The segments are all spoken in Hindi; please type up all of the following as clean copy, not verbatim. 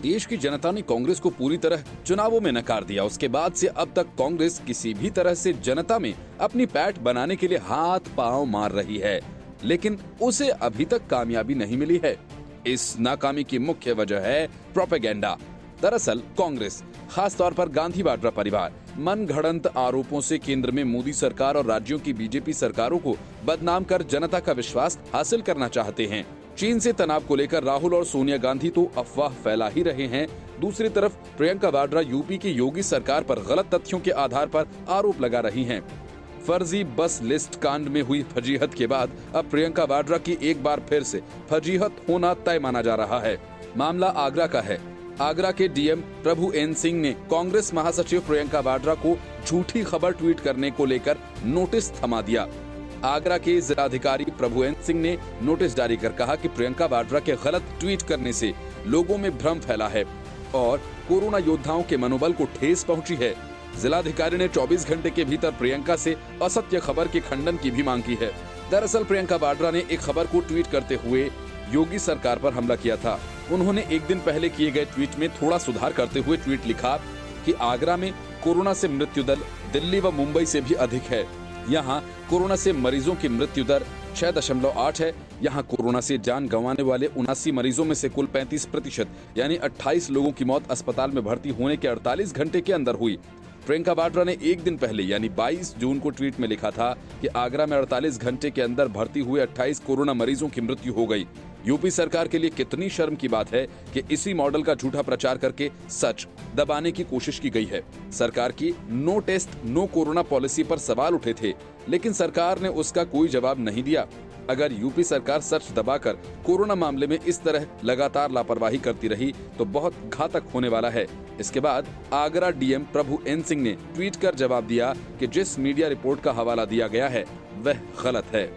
देश की जनता ने कांग्रेस को पूरी तरह चुनावों में नकार दिया। उसके बाद से अब तक कांग्रेस किसी भी तरह से जनता में अपनी पैठ बनाने के लिए हाथ पांव मार रही है, लेकिन उसे अभी तक कामयाबी नहीं मिली है। इस नाकामी की मुख्य वजह है प्रोपेगेंडा। दरअसल कांग्रेस, खास तौर पर गांधी वाड्रा परिवार, मनगढ़ंत आरोपों से केंद्र में मोदी सरकार और राज्यों की बीजेपी सरकारों को बदनाम कर जनता का विश्वास हासिल करना चाहते हैं। चीन से तनाव को लेकर राहुल और सोनिया गांधी तो अफवाह फैला ही रहे हैं। दूसरी तरफ प्रियंका वाड्रा यूपी की योगी सरकार पर गलत तथ्यों के आधार पर आरोप लगा रही हैं। फर्जी बस लिस्ट कांड में हुई फजीहत के बाद अब प्रियंका वाड्रा की एक बार फिर से फजीहत होना तय माना जा रहा है। मामला आगरा का है। आगरा के डीएम प्रभु एन सिंह ने कांग्रेस महासचिव प्रियंका वाड्रा को झूठी खबर ट्वीट करने को लेकर नोटिस थमा दिया। आगरा के जिलाधिकारी प्रभु एन सिंह ने नोटिस जारी कर कहा कि प्रियंका वाड्रा के गलत ट्वीट करने से लोगों में भ्रम फैला है और कोरोना योद्धाओं के मनोबल को ठेस पहुंची है। जिलाधिकारी ने 24 घंटे के भीतर प्रियंका से असत्य खबर के खंडन की भी मांग की है। दरअसल प्रियंका वाड्रा ने एक खबर को ट्वीट करते हुए योगी सरकार पर हमला किया था। उन्होंने एक दिन पहले किए गए ट्वीट में थोड़ा सुधार करते हुए ट्वीट लिखा कि आगरा में कोरोना से मृत्यु दर दिल्ली व मुंबई से भी अधिक है। यहाँ कोरोना से मरीजों की मृत्यु दर 6.8 है। यहाँ कोरोना से जान गंवाने वाले 79 मरीजों में से कुल 35% यानी 28 लोगों की मौत अस्पताल में भर्ती होने के 48 घंटे के अंदर हुई। प्रियंका वाड्रा ने एक दिन पहले यानी 22 जून को ट्वीट में लिखा था कि आगरा में 48 घंटे के अंदर भर्ती हुए 28 कोरोना मरीजों की मृत्यु हो गई। यूपी सरकार के लिए कितनी शर्म की बात है कि इसी मॉडल का झूठा प्रचार करके सच दबाने की कोशिश की गई है। सरकार की no test no corona policy पर सवाल उठे थे, लेकिन सरकार ने उसका कोई जवाब नहीं दिया। अगर यूपी सरकार सच दबाकर कोरोना मामले में इस तरह लगातार लापरवाही करती रही तो बहुत घातक होने वाला है। इसके बाद आगरा डीएम प्रभु एन सिंह ने ट्वीट कर जवाब दिया कि जिस मीडिया रिपोर्ट का हवाला दिया गया है वह गलत है।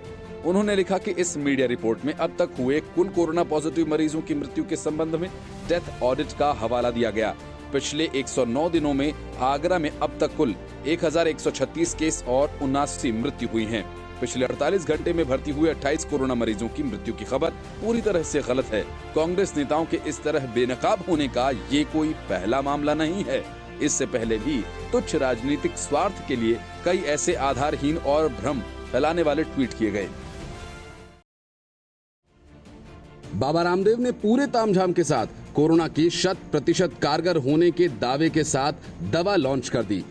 उन्होंने लिखा कि इस मीडिया रिपोर्ट में अब तक हुए कुल कोरोना पॉजिटिव मरीजों की मृत्यु के संबंध में डेथ ऑडिट का हवाला दिया गया। पिछले 109 दिनों में आगरा में अब तक कुल 1136 केस और 79 मृत्यु हुई हैं। पिछले 48 घंटे में भर्ती हुए 28 कोरोना मरीजों की मृत्यु की खबर पूरी तरह से गलत है। कांग्रेस नेताओं के इस तरह बेनकाब होने का ये कोई पहला मामला नहीं है। इससे पहले भी तुच्छ राजनीतिक स्वार्थ के लिए कई ऐसे आधारहीन और भ्रम फैलाने वाले ट्वीट किए गए। बाबा रामदेव ने पूरे तामझाम के साथ कोरोना की 100% कारगर होने के दावे के साथ दवा लॉन्च कर दी।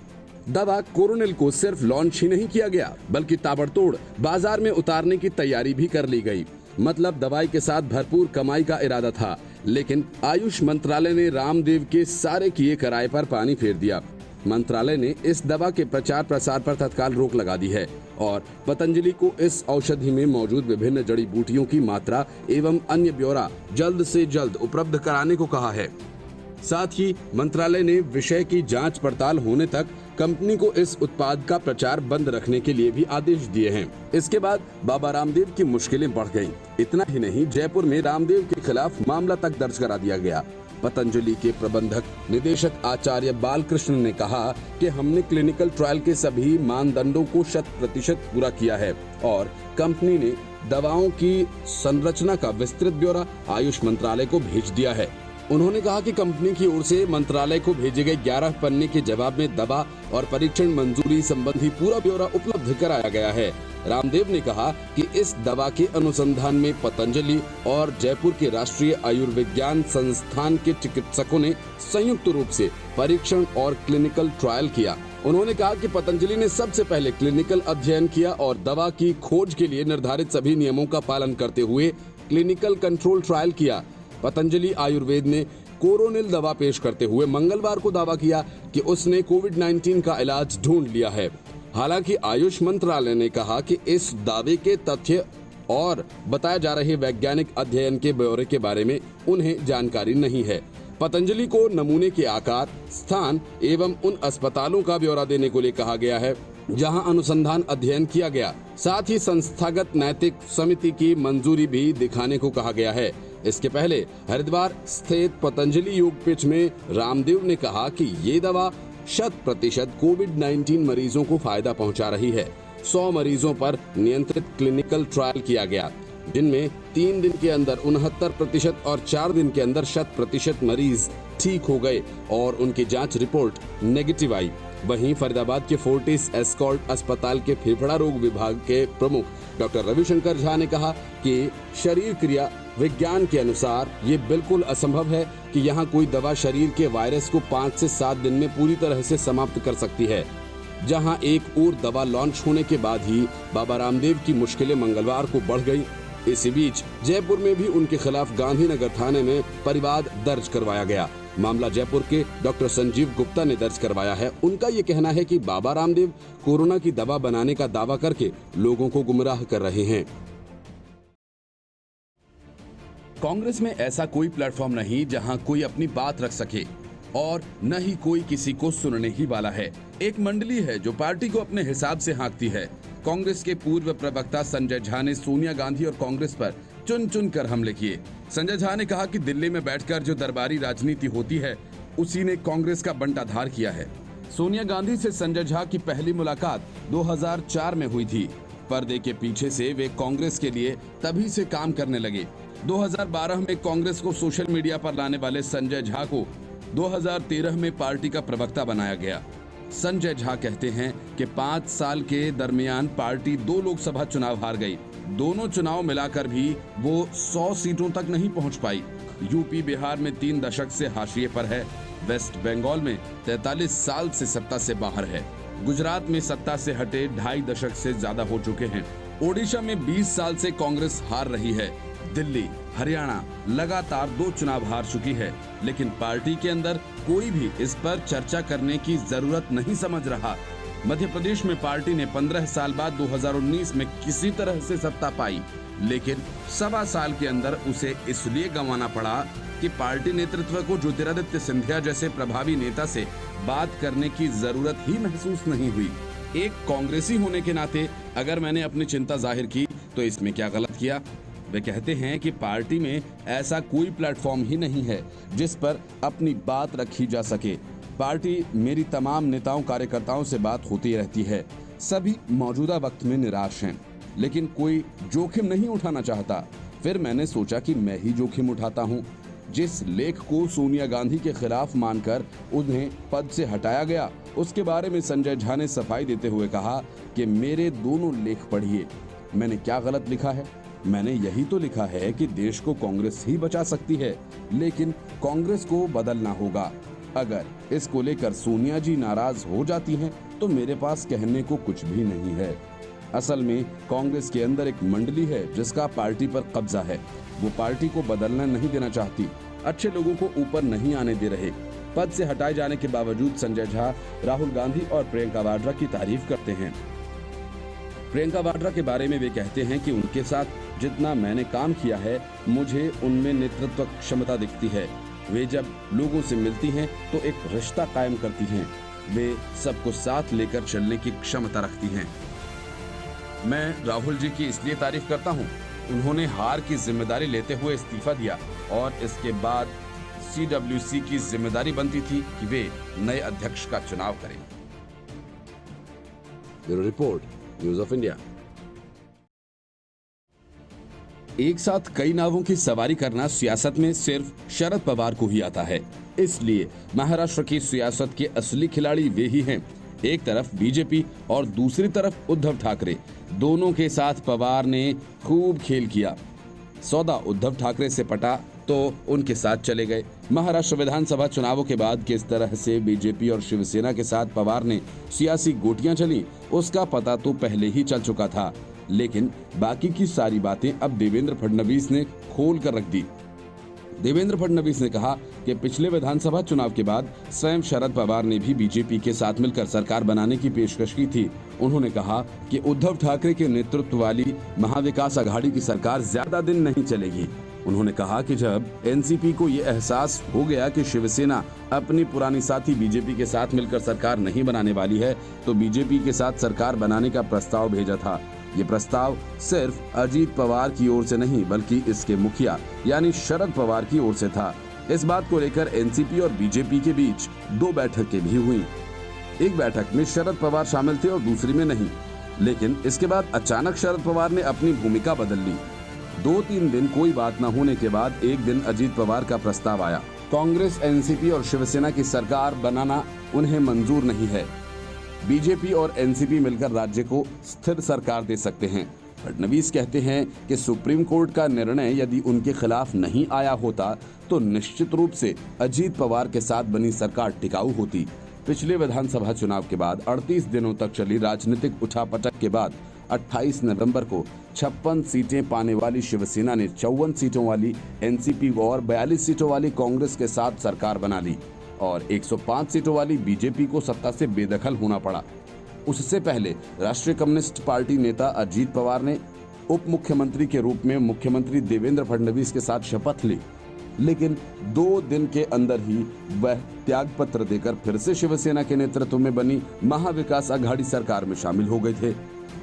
दवा कोरोनिल को सिर्फ लॉन्च ही नहीं किया गया बल्कि ताबड़तोड़ बाजार में उतारने की तैयारी भी कर ली गई। मतलब दवाई के साथ भरपूर कमाई का इरादा था, लेकिन आयुष मंत्रालय ने रामदेव के सारे किए कराए पर पानी फेर दिया। मंत्रालय ने इस दवा के प्रचार प्रसार पर तत्काल रोक लगा दी है और पतंजलि को इस औषधि में मौजूद विभिन्न जड़ी बूटियों की मात्रा एवं अन्य ब्यौरा जल्द से जल्द उपलब्ध कराने को कहा है। साथ ही मंत्रालय ने विषय की जांच पड़ताल होने तक कंपनी को इस उत्पाद का प्रचार बंद रखने के लिए भी आदेश दिए हैं। इसके बाद बाबा रामदेव की मुश्किलें बढ़ गईं। इतना ही नहीं, जयपुर में रामदेव के खिलाफ मामला तक दर्ज करा दिया गया। पतंजलि के प्रबंधक निदेशक आचार्य बालकृष्ण ने कहा कि हमने क्लिनिकल ट्रायल के सभी मानदंडों को 100% पूरा किया है और कंपनी ने दवाओं की संरचना का विस्तृत ब्यौरा आयुष मंत्रालय को भेज दिया है। उन्होंने कहा कि कंपनी की ओर से मंत्रालय को भेजे गए 11 पन्ने के जवाब में दवा और परीक्षण मंजूरी संबंधी पूरा ब्यौरा उपलब्ध कराया गया है। रामदेव ने कहा कि इस दवा के अनुसंधान में पतंजलि और जयपुर के राष्ट्रीय आयुर्विज्ञान संस्थान के चिकित्सकों ने संयुक्त रूप से परीक्षण और क्लिनिकल ट्रायल किया। उन्होंने कहा कि पतंजलि ने सबसे पहले क्लिनिकल अध्ययन किया और दवा की खोज के लिए निर्धारित सभी नियमों का पालन करते हुए क्लिनिकल कंट्रोल ट्रायल किया। पतंजलि आयुर्वेद ने कोरोनिल दवा पेश करते हुए मंगलवार को दावा किया कि उसने कोविड-19 का इलाज ढूंढ लिया है। हालांकि आयुष मंत्रालय ने कहा कि इस दावे के तथ्य और बताए जा रहे वैज्ञानिक अध्ययन के ब्यौरे के बारे में उन्हें जानकारी नहीं है। पतंजलि को नमूने के आकार, स्थान एवं उन अस्पतालों का ब्यौरा देने को लिए कहा गया है जहां अनुसंधान अध्ययन किया गया। साथ ही संस्थागत नैतिक समिति की मंजूरी भी दिखाने को कहा गया है। इसके पहले हरिद्वार स्थित पतंजलि योग पीठ में रामदेव ने कहा कि ये दवा 100% कोविड-19 मरीजों को फायदा पहुंचा रही है। 100 मरीजों पर नियंत्रित क्लिनिकल ट्रायल किया गया। जिनमें 3 दिन के अंदर 69% और 4 दिन के अंदर 100% मरीज ठीक हो गए और उनकी जांच रिपोर्ट नेगेटिव आई। वहीं फरीदाबाद के फोर्टिस एस्कॉर्ट अस्पताल के फेफड़ा रोग विभाग के प्रमुख डॉक्टर रविशंकर झा ने कहा कि शरीर क्रिया विज्ञान के अनुसार ये बिल्कुल असंभव है कि यहाँ कोई दवा शरीर के वायरस को 5 से 7 दिन में पूरी तरह से समाप्त कर सकती है। जहां एक और दवा लॉन्च होने के बाद ही बाबा रामदेव की मुश्किलें मंगलवार को बढ़ गई। इसी बीच जयपुर में भी उनके खिलाफ गांधीनगर थाने में परिवाद दर्ज करवाया गया। मामला जयपुर के डॉक्टर संजीव गुप्ता ने दर्ज करवाया है। उनका ये कहना है कि बाबा रामदेव कोरोना की दवा बनाने का दावा करके लोगों को गुमराह कर रहे हैं। कांग्रेस में ऐसा कोई प्लेटफॉर्म नहीं जहां कोई अपनी बात रख सके और न ही कोई किसी को सुनने ही वाला है। एक मंडली है जो पार्टी को अपने हिसाब से हाँकती है। कांग्रेस के पूर्व प्रवक्ता संजय झा ने सोनिया गांधी और कांग्रेस पर चुन चुन कर हमले किए। संजय झा ने कहा कि दिल्ली में बैठकर जो दरबारी राजनीति होती है उसी ने कांग्रेस का बंटाधार किया है। सोनिया गांधी से संजय झा की पहली मुलाकात 2004 में हुई थी। पर्दे के पीछे से वे कांग्रेस के लिए तभी से काम करने लगे। 2012 में कांग्रेस को सोशल मीडिया पर लाने वाले संजय झा को 2013 में पार्टी का प्रवक्ता बनाया गया। संजय झा कहते हैं कि 5 साल के दरमियान पार्टी 2 लोकसभा चुनाव हार गई। दोनों चुनाव मिलाकर भी वो 100 सीटों तक नहीं पहुंच पाई। यूपी बिहार में 3 दशक से हाशिए पर है। वेस्ट बंगाल में 43 साल से सत्ता से बाहर है। गुजरात में सत्ता से हटे 2.5 दशक से ज्यादा हो चुके हैं। ओडिशा में 20 साल से कांग्रेस हार रही है। दिल्ली, हरियाणा लगातार 2 चुनाव हार चुकी है, लेकिन पार्टी के अंदर कोई भी इस पर चर्चा करने की जरूरत नहीं समझ रहा। मध्य प्रदेश में पार्टी ने 15 साल बाद 2019 में किसी तरह से सत्ता पाई, लेकिन 1.25 साल के अंदर उसे इसलिए गंवाना पड़ा कि पार्टी नेतृत्व को ज्योतिरादित्य सिंधिया जैसे प्रभावी नेता से बात करने की जरूरत ही महसूस नहीं हुई। एक कांग्रेसी होने के नाते अगर मैंने अपनी चिंता जाहिर की तो इसमें क्या गलत किया? वे कहते हैं कि पार्टी में ऐसा कोई प्लेटफॉर्म ही नहीं है जिस पर अपनी बात रखी जा सके। पार्टी मेरी तमाम नेताओं कार्यकर्ताओं से बात होती रहती है। सभी मौजूदा वक्त में निराश हैं, लेकिन कोई जोखिम नहीं उठाना चाहता। फिर मैंने सोचा कि मैं ही जोखिम उठाता हूं। जिस लेख को सोनिया गांधी के खिलाफ मानकर उन्हें पद से हटाया गया, उसके बारे में संजय झा ने सफाई देते हुए कहा कि मेरे दोनों लेख पढ़िए। मैंने क्या गलत लिखा है? मैंने यही तो लिखा है कि देश को कांग्रेस ही बचा सकती है, लेकिन कांग्रेस को बदलना होगा। अगर इसको लेकर सोनिया जी नाराज हो जाती हैं, तो मेरे पास कहने को कुछ भी नहीं है। असल में कांग्रेस के अंदर एक मंडली है जिसका पार्टी पर कब्जा है। वो पार्टी को बदलना नहीं देना चाहती, अच्छे लोगों को ऊपर नहीं आने दे रहे। पद से हटाए जाने के बावजूद संजय झा राहुल गांधी और प्रियंका वाड्रा की तारीफ करते हैं। प्रियंका वाड्रा के बारे में वे कहते हैं कि उनके साथ जितना मैंने काम किया है, मुझे उनमें नेतृत्व क्षमता दिखती है। वे जब लोगों से मिलती हैं तो एक रिश्ता कायम करती हैं। वे सबको साथ लेकर चलने की क्षमता रखती हैं। मैं राहुल जी की इसलिए तारीफ करता हूं, उन्होंने हार की जिम्मेदारी लेते हुए इस्तीफा दिया और इसके बाद CWC की जिम्मेदारी बनती थी कि वे नए अध्यक्ष का चुनाव करें। Bureau report, news of India. एक साथ कई नावों की सवारी करना सियासत में सिर्फ शरद पवार को ही आता है। इसलिए महाराष्ट्र की सियासत के असली खिलाड़ी वे ही हैं। एक तरफ बीजेपी और दूसरी तरफ उद्धव ठाकरे। दोनों के साथ पवार ने खूब खेल किया। सौदा उद्धव ठाकरे से पटा तो उनके साथ चले गए। महाराष्ट्र विधानसभा चुनावों के बाद किस तरह से बीजेपी और शिवसेना के साथ पवार ने सियासी गोटियां चली, उसका पता तो पहले ही चल चुका था, लेकिन बाकी की सारी बातें अब देवेंद्र फडणवीस ने खोल कर रख दी। देवेंद्र फडणवीस ने कहा कि पिछले विधानसभा चुनाव के बाद स्वयं शरद पवार ने भी बीजेपी के साथ मिलकर सरकार बनाने की पेशकश की थी। उन्होंने कहा कि उद्धव ठाकरे के नेतृत्व वाली महाविकास आघाड़ी की सरकार ज्यादा दिन नहीं चलेगी। उन्होंने कहा कि जब एनसीपी को ये एहसास हो गया कि शिवसेना अपनी पुरानी साथी बीजेपी के साथ मिलकर सरकार नहीं बनाने वाली है, तो बीजेपी के साथ सरकार बनाने का प्रस्ताव भेजा था। ये प्रस्ताव सिर्फ अजीत पवार की ओर से नहीं, बल्कि इसके मुखिया यानी शरद पवार की ओर से था। इस बात को लेकर एनसीपी और बीजेपी के बीच 2 बैठकें भी हुई। एक बैठक में शरद पवार शामिल थे और दूसरी में नहीं, लेकिन इसके बाद अचानक शरद पवार ने अपनी भूमिका बदल ली। 2-3 दिन कोई बात न होने के बाद एक दिन अजीत पवार का प्रस्ताव आया। कांग्रेस, एनसीपी और शिवसेना की सरकार बनाना उन्हें मंजूर नहीं है। बीजेपी और एनसीपी मिलकर राज्य को स्थिर सरकार दे सकते हैं। फडणवीस कहते हैं कि सुप्रीम कोर्ट का निर्णय यदि उनके खिलाफ नहीं आया होता तो निश्चित रूप से अजीत पवार के साथ बनी सरकार टिकाऊ होती। पिछले विधानसभा चुनाव के बाद 38 दिनों तक चली राजनीतिक उठापटक के बाद 28 नवंबर को 56 सीटें पाने वाली शिवसेना ने 54 सीटों वाली एनसीपी और 42 सीटों वाली कांग्रेस के साथ सरकार बना ली और 105 सीटों वाली बीजेपी को सत्ता से बेदखल होना पड़ा। उससे पहले राष्ट्रीय कम्युनिस्ट पार्टी नेता अजीत पवार ने उप मुख्यमंत्री के रूप में मुख्यमंत्री देवेंद्र फडणवीस के साथ शपथ ली, लेकिन 2 दिन के अंदर ही वह त्यागपत्र देकर फिर से शिवसेना के नेतृत्व में बनी महाविकास अघाड़ी सरकार में शामिल हो गए थे।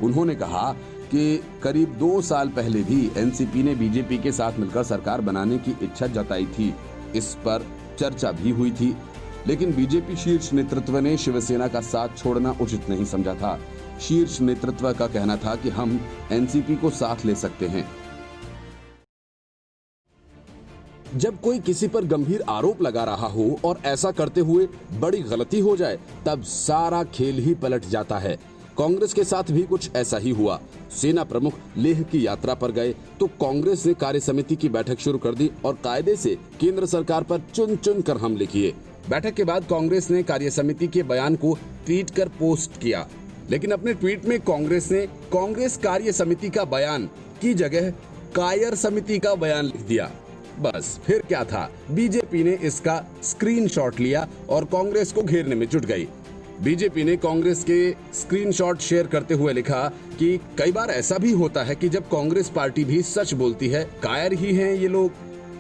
उन्होंने कहा कि करीब 2 साल पहले भी एनसीपी ने बीजेपी के साथ मिलकर सरकार बनाने की इच्छा जताई थी। इस पर चर्चा भी हुई थी, लेकिन बीजेपी शीर्ष नेतृत्व ने शिवसेना का साथ छोड़ना उचित नहीं समझा था। शीर्ष नेतृत्व का कहना था कि हम एनसीपी को साथ ले सकते हैं। जब कोई किसी पर गंभीर आरोप लगा रहा हो और ऐसा करते हुए बड़ी गलती हो जाए, तब सारा खेल ही पलट जाता है। कांग्रेस के साथ भी कुछ ऐसा ही हुआ। सेना प्रमुख लेह की यात्रा पर गए तो कांग्रेस ने कार्य समिति की बैठक शुरू कर दी और कायदे से केंद्र सरकार पर चुन चुन कर हमले किए। बैठक के बाद कांग्रेस ने कार्य समिति के बयान को ट्वीट कर पोस्ट किया, लेकिन अपने ट्वीट में कांग्रेस ने कांग्रेस कार्य समिति का बयान की जगह कायर समिति का बयान लिख दिया। बस फिर क्या था, बीजेपी ने इसका स्क्रीनशॉट लिया और कांग्रेस को घेरने में जुट गई। बीजेपी ने कांग्रेस के स्क्रीनशॉट शेयर करते हुए लिखा कि कई बार ऐसा भी होता है कि जब कांग्रेस पार्टी भी सच बोलती है, कायर ही हैं ये लोग।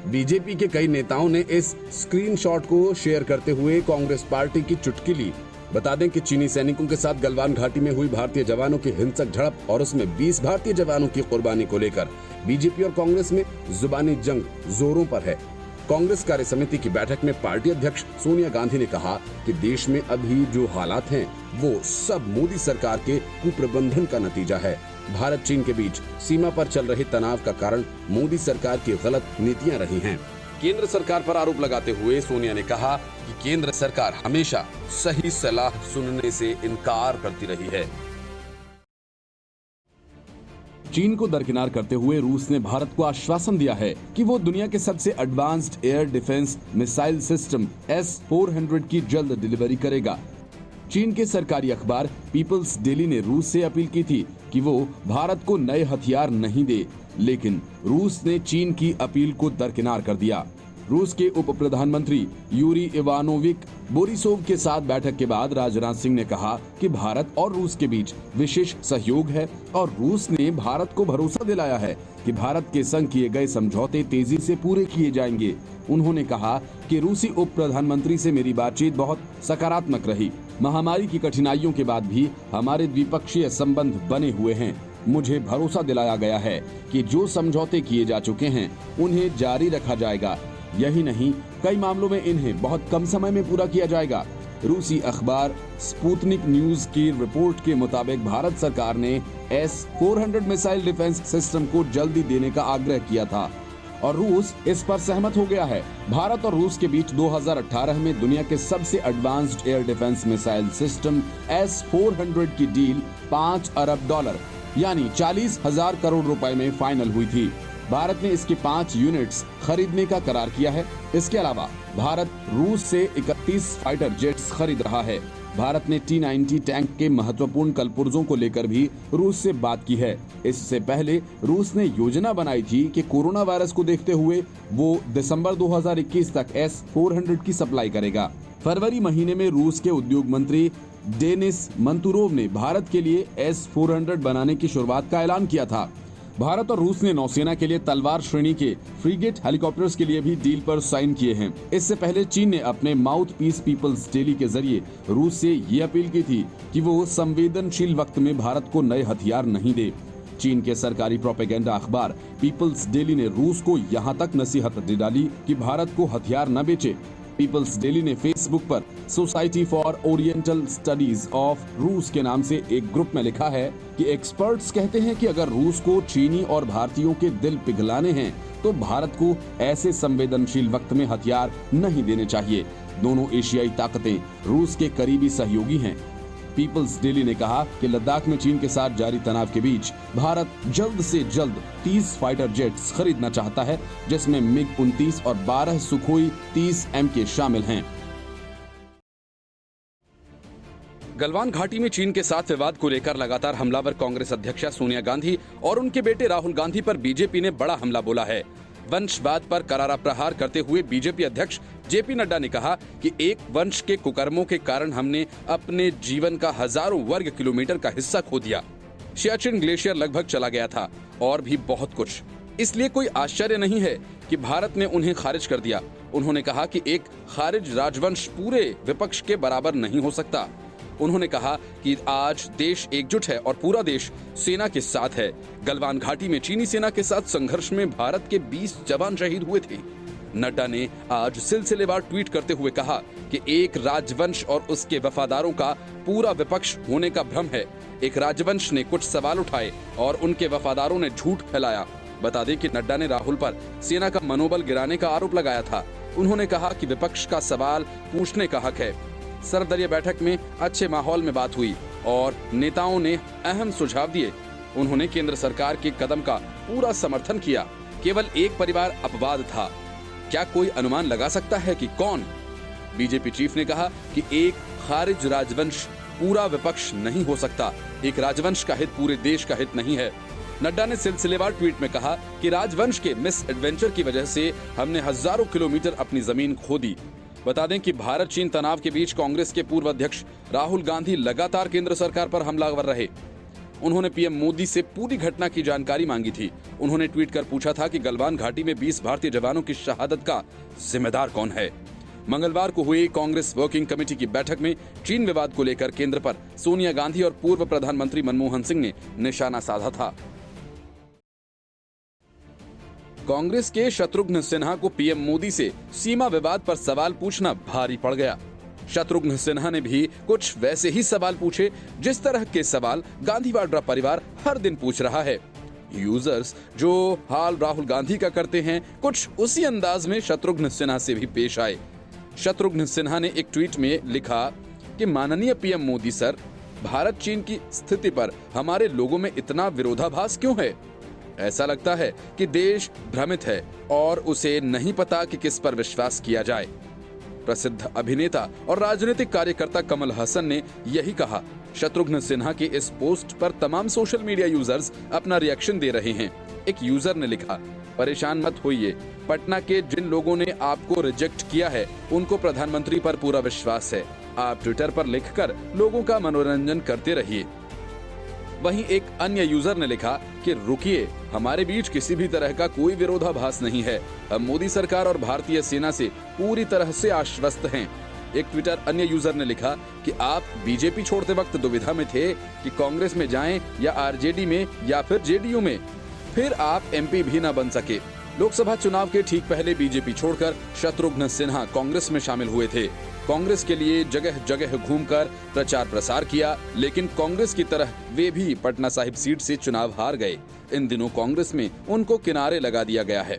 बीजेपी के कई नेताओं ने इस स्क्रीनशॉट को शेयर करते हुए कांग्रेस पार्टी की चुटकी ली। बता दें कि चीनी सैनिकों के साथ गलवान घाटी में हुई भारतीय जवानों की हिंसक झड़प और उसमें 20 भारतीय जवानों की कुर्बानी को लेकर बीजेपी और कांग्रेस में जुबानी जंग जोरों पर है। कांग्रेस कार्य समिति की बैठक में पार्टी अध्यक्ष सोनिया गांधी ने कहा कि देश में अभी जो हालात हैं वो सब मोदी सरकार के कुप्रबंधन का नतीजा है। भारत चीन के बीच सीमा पर चल रहे तनाव का कारण मोदी सरकार की गलत नीतियां रही हैं। केंद्र सरकार पर आरोप लगाते हुए सोनिया ने कहा कि केंद्र सरकार हमेशा सही सलाह सुनने से इनकार करती रही है। चीन को दरकिनार करते हुए रूस ने भारत को आश्वासन दिया है कि वो दुनिया के सबसे advanced air defence missile system S-400 की जल्द डिलीवरी करेगा। चीन के सरकारी अखबार पीपल्स डेली ने रूस से अपील की थी कि वो भारत को नए हथियार नहीं दे, लेकिन रूस ने चीन की अपील को दरकिनार कर दिया। रूस के उप प्रधानमंत्री यूरी इवानोविक बोरिसोव के साथ बैठक के बाद राजनाथ सिंह ने कहा कि भारत और रूस के बीच विशेष सहयोग है और रूस ने भारत को भरोसा दिलाया है कि भारत के संग किए गए समझौते तेजी से पूरे किए जाएंगे। उन्होंने कहा कि रूसी उप प्रधानमंत्री से मेरी बातचीत बहुत सकारात्मक रही। महामारी की कठिनाइयों के बाद भी हमारे द्विपक्षीय संबंध बने हुए हैं। मुझे भरोसा दिलाया गया है कि जो समझौते किए जा चुके हैं उन्हें जारी रखा जाएगा। यही नहीं, कई मामलों में इन्हें बहुत कम समय में पूरा किया जाएगा। रूसी अखबार स्पुतनिक न्यूज की रिपोर्ट के मुताबिक भारत सरकार ने S-400 मिसाइल डिफेंस सिस्टम को जल्दी देने का आग्रह किया था और रूस इस पर सहमत हो गया है। भारत और रूस के बीच 2018 में दुनिया के सबसे advanced air defence missile system S-400 की डील $5 अरब यानी 40,000 करोड़ रुपए में फाइनल हुई थी। भारत ने इसके 5 यूनिट्स खरीदने का करार किया है। इसके अलावा भारत रूस से 31 फाइटर जेट्स खरीद रहा है। भारत ने T-90 टैंक के महत्वपूर्ण कलपुर्जों को लेकर भी रूस से बात की है। इससे पहले रूस ने योजना बनाई थी कि कोरोना वायरस को देखते हुए वो दिसंबर 2021 तक S-400 की सप्लाई करेगा। फरवरी महीने में रूस के उद्योग मंत्री डेनिस मंतुरोव ने भारत के लिए S-400 बनाने की शुरुआत का ऐलान किया था। भारत और रूस ने नौसेना के लिए तलवार श्रेणी के फ्रीगेट हेलीकॉप्टर्स के लिए भी डील पर साइन किए हैं। इससे पहले चीन ने अपने माउथ पीस पीपल्स डेली के जरिए रूस से ये अपील की थी कि वो संवेदनशील वक्त में भारत को नए हथियार नहीं दे। चीन के सरकारी प्रोपेगेंडा अखबार पीपल्स डेली ने रूस को यहाँ तक नसीहत दे डाली कि भारत को हथियार न बेचे। पीपल्स डेली ने फेसबुक पर society for oriental studies of रूस के नाम से एक ग्रुप में लिखा है कि एक्सपर्ट्स कहते हैं कि अगर रूस को चीनी और भारतीयों के दिल पिघलाने हैं तो भारत को ऐसे संवेदनशील वक्त में हथियार नहीं देने चाहिए। दोनों एशियाई ताकतें रूस के करीबी सहयोगी हैं। पीपल्स डेली ने कहा कि लद्दाख में चीन के साथ जारी तनाव के बीच भारत जल्द से जल्द 30 फाइटर जेट्स खरीदना चाहता है, जिसमें मिग-29 और 12 सुखोई 30 MK शामिल हैं। गलवान घाटी में चीन के साथ विवाद को लेकर लगातार हमलावर कांग्रेस अध्यक्षा सोनिया गांधी और उनके बेटे राहुल गांधी पर बीजेपी ने बड़ा हमला बोला है। वंशवाद पर करारा प्रहार करते हुए बीजेपी अध्यक्ष जेपी नड्डा ने कहा कि एक वंश के कुकर्मों के कारण हमने अपने जीवन का हजारों वर्ग किलोमीटर का हिस्सा खो दिया। सियाचिन ग्लेशियर लगभग चला गया था और भी बहुत कुछ। इसलिए कोई आश्चर्य नहीं है कि भारत ने उन्हें खारिज कर दिया। उन्होंने कहा कि एक खारिज राजवंश पूरे विपक्ष के बराबर नहीं हो सकता। उन्होंने कहा कि आज देश एकजुट है और पूरा देश सेना के साथ है। गलवान घाटी में चीनी सेना के साथ संघर्ष में भारत के 20 जवान शहीद हुए थे। नड्डा ने आज सिलसिलेवार ट्वीट करते हुए कहा कि एक राजवंश और उसके वफादारों का पूरा विपक्ष होने का भ्रम है। एक राजवंश ने कुछ सवाल उठाए और उनके वफादारों ने झूठ फैलाया। बता दें कि नड्डा ने राहुल पर सेना का मनोबल गिराने का आरोप लगाया था। उन्होंने कहा कि विपक्ष का सवाल पूछने का हक है। सर्वदलीय बैठक में अच्छे माहौल में बात हुई और नेताओं ने अहम सुझाव दिए। उन्होंने केंद्र सरकार के कदम का पूरा समर्थन किया। केवल एक परिवार अपवाद था। क्या कोई अनुमान लगा सकता है कि कौन? बीजेपी चीफ ने कहा कि एक खारिज राजवंश पूरा विपक्ष नहीं हो सकता। एक राजवंश का हित पूरे देश का हित नहीं है। नड्डा ने सिलसिलेवार ट्वीट में कहा कि राजवंश के मिस एडवेंचर की वजह से हमने हजारों किलोमीटर अपनी जमीन खो दी। बता दें कि भारत चीन तनाव के बीच कांग्रेस के पूर्व अध्यक्ष राहुल गांधी लगातार केंद्र सरकार पर हमलावर रहे। उन्होंने पीएम मोदी से पूरी घटना की जानकारी मांगी थी। उन्होंने ट्वीट कर पूछा था कि गलवान घाटी में 20 भारतीय जवानों की शहादत का जिम्मेदार कौन है। मंगलवार को हुई कांग्रेस वर्किंग कमेटी की बैठक में चीन विवाद को लेकर केंद्र पर सोनिया गांधी और पूर्व प्रधानमंत्री मनमोहन सिंह ने निशाना साधा था। कांग्रेस के शत्रुघ्न सिन्हा को पीएम मोदी से सीमा विवाद पर सवाल पूछना भारी पड़ गया। शत्रुघ्न सिन्हा ने भी कुछ वैसे ही सवाल पूछे जिस तरह के सवाल गांधी वाड्रा परिवार हर दिन पूछ रहा है। यूजर्स जो हाल राहुल गांधी का करते हैं, कुछ उसी अंदाज में शत्रुघ्न सिन्हा से भी पेश आए। शत्रुघ्न सिन्हा ने एक ट्वीट में लिखा कि माननीय पीएम मोदी सर, भारत चीन की स्थिति पर हमारे लोगों में इतना विरोधाभास क्यों है? ऐसा लगता है कि देश भ्रमित है और उसे नहीं पता कि किस पर विश्वास किया जाए। प्रसिद्ध अभिनेता और राजनीतिक कार्यकर्ता कमल हसन ने यही कहा। शत्रुघ्न सिन्हा के इस पोस्ट पर तमाम सोशल मीडिया यूजर्स अपना रिएक्शन दे रहे हैं। एक यूजर ने लिखा, परेशान मत होइए, पटना के जिन लोगों ने आपको रिजेक्ट किया है उनको प्रधानमंत्री पर पूरा विश्वास है। आप ट्विटर पर लिखकर लोगों का मनोरंजन करते रहिए। वहीं एक अन्य यूजर ने लिखा कि रुकिए, हमारे बीच किसी भी तरह का कोई विरोधाभास नहीं है। हम मोदी सरकार और भारतीय सेना से पूरी तरह से आश्वस्त हैं। एक ट्विटर अन्य यूजर ने लिखा कि आप बीजेपी छोड़ते वक्त दुविधा में थे कि कांग्रेस में जाएं या आरजेडी में या फिर जेडीयू में, फिर आप एमपी भी न बन सके। लोकसभा चुनाव के ठीक पहले बीजेपी छोड़कर शत्रुघ्न सिन्हा कांग्रेस में शामिल हुए थे। कांग्रेस के लिए जगह जगह घूमकर प्रचार प्रसार किया, लेकिन कांग्रेस की तरह वे भी पटना साहिब सीट से चुनाव हार गए। इन दिनों कांग्रेस में उनको किनारे लगा दिया गया है।